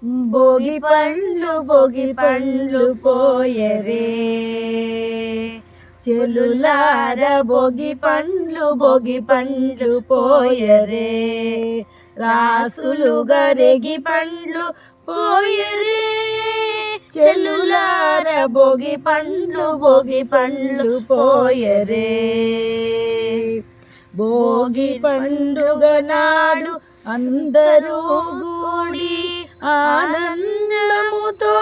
భోగి పండ్లు పోయరే చెలులార భోగి పండ్లు పోయరే రాసులుగా రేగి పండ్లు పోయరే చెలులార భోగి పండ్లు పోయరే భోగి పండుగ నాడు అందరూ కూడి ఆనందముతో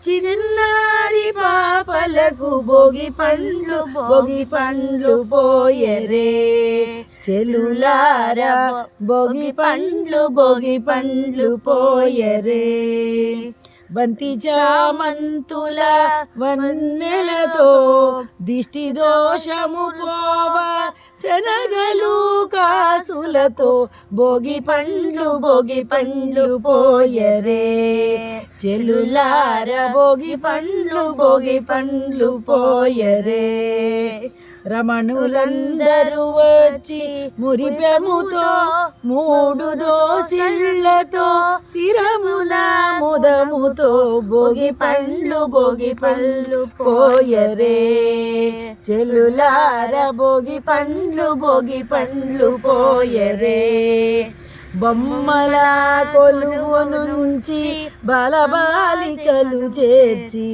చిన్నారి పాపలకు భోగి పండ్లు పోయరే చెలులార భోగి పండ్లు పోయరే బంతి చామంతుల వన్నెలతో దిష్టి దోషము పోవా శనగలు కాసులతో భోగి పండ్లు పోయరే చెలులార భోగి పండ్లు పోయరే రమణులందరూ వచ్చి మురిపెముతో మూడు దోసిళ్లతో శిరముల ముదముతో భోగి పండ్లు పోయరే చెలులార భోగి పండ్లు పోయరే బొమ్మల కొలువు నుంచి బాలబాలికలు చేర్చి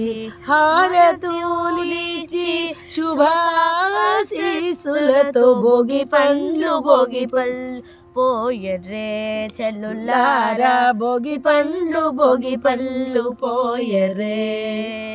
హారతులిచి శుభాశీసులతో భోగి పండ్లు పోయరే చెల్లులారా భోగి పండ్లు పోయరే.